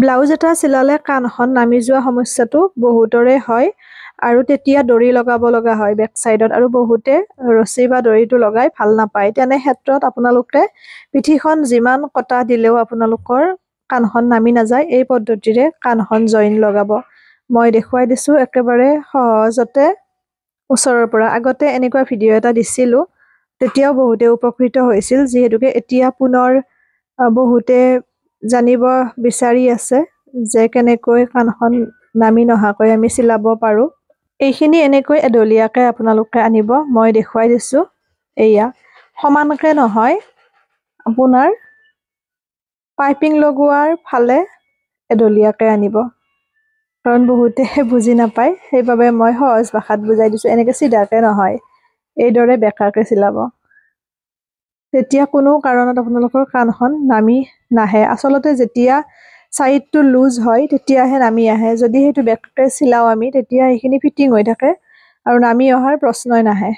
blouse এটা চিলালে কাণখন নামি যোৱা সমস্যাটো বহুতৰে হয় আৰু তেতিয়া দড়ি লগাব লগা হয় বেক সাইডত আৰু বহুতে ৰছী বা দড়িটো লগাই ভাল নাপায় তেনে ক্ষেত্ৰত আপোনালোকে পিঠিখন যিমান কটা দিলেও আপোনালোকৰ কাণখন নামি নাযায় এই পদ্ধতিৰে কাণখন জইন লগাব মই দেখুৱাই দিছো একেবাৰে সহজতে ওচৰৰ পৰা আগতে এনেকুৱা ভিডিও এটা দিছিলো তেতিয়াও বহুতে উপকৃত হৈছিল যেহেতুকে এতিয়া পুনৰ বহুতে জানিব বিচাৰি আছে যে কেনেকৈ কাণখন নামি নহাকৈ আমি চিলাব পাৰো এইখিনি এনেকৈ এডলিয়াকে আপোনালোকে আনিব মই দেখুৱাই দিছো এয়া সমানকে নহয় আপোনাৰ পাইপিং লগোৱাৰ ফালে এডলিয়াকে আনিব কাৰণ বহুতে বুজি নাপায় সেইবাবে মই সহজ ভাষাত বুজাই দিছো এনেকৈ সিধাকে নহয় এইদৰে বেকাকে চিলাব তেতিয়া কোনো কাৰণত আপোনালোকৰ কাণখন নামি নাহে আসলতে যেতিয়া সাইডটো লুজ হয় তেতিয়াহে নামি আহে যদি হেতু বেকাকে চিলাও আমি তেতিয়া এইখিনি ফিটিং হৈ থাকে আৰু নামি অহাৰ প্ৰশ্নই নাহে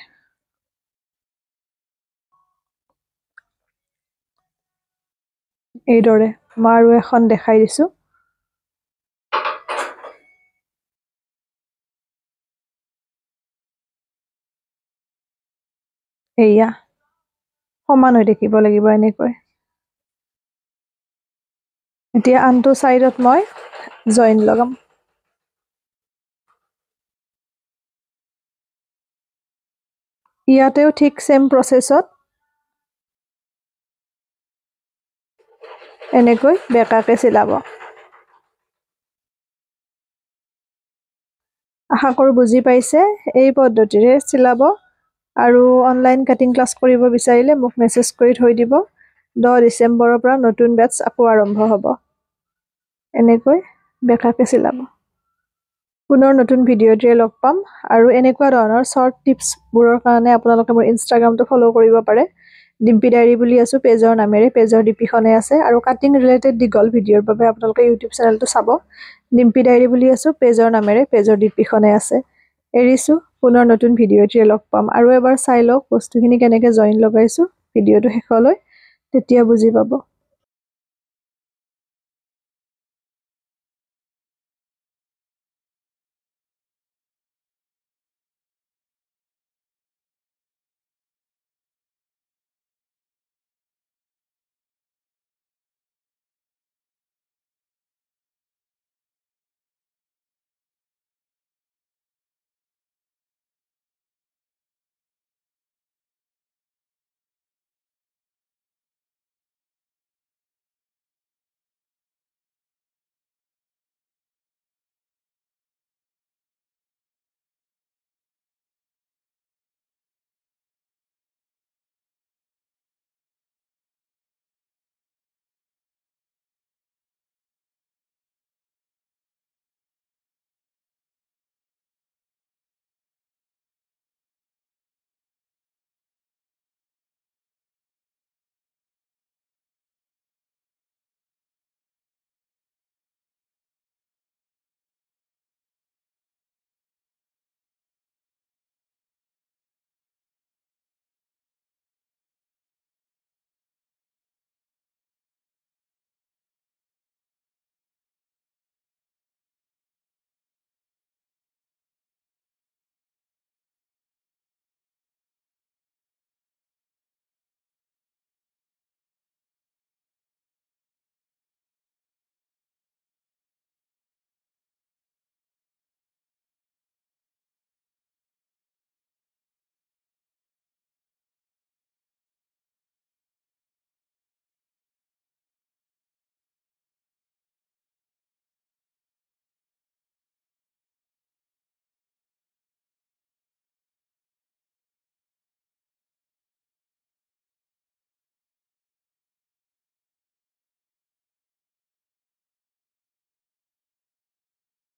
এইদৰে মই আৰু এখন দেখাই দিছো এয়া সমান হৈ থাকিব লাগিব এনেকৈ এতিয়া আনটো সাইডত মই জইন লগাম ইয়াতেও ঠিক সেম প্ৰসেছত এনেকৈ বেকাকে চিলাব আশা কৰো বুজি পাইছে এই পদ্ধতিৰে চিলাব আৰু অনলাইন কাটিং ক্লাছ কৰিব বিচাৰিলে মোক মেছেজ কৰি থৈ দিব 10 ডিসেম্বৰৰ পৰা নতুন বেটছ আকৌ আৰম্ভ হ'ব এনেকৈ বেকাকে চিলাব পুনৰ নতুন ভিডিওতে লগ পাম আৰু এনেকুৱা ধৰণৰ শৰ্ট টিপছ বুৰৰ কাৰণে আপোনালোকে মোৰ ইনষ্টাগ্ৰামটো ফলো কৰিব পাৰে ডিম্পি ডায়েৰী বুলি আছো পেজৰ নামেৰে পেজৰ ডিপিখনে আছে আৰু কাটিং ৰিলেটেড দীঘল ভিডিওৰ বাবে আপোনালোকে ইউটিউব চেনেলটো চাব ডিম্পি ডায়েৰী বুলি আছো পেজৰ নামেৰে পেজৰ ডিপিখনে আছে এৰিছো পুনৰ নতুন ভিডিওতে লগ পাম আৰু এবাৰ চাই লওক বস্তুখিনি কেনেকৈ জইন লগাইছো ভিডিওটো শেষলৈ তেতিয়া বুজি পাব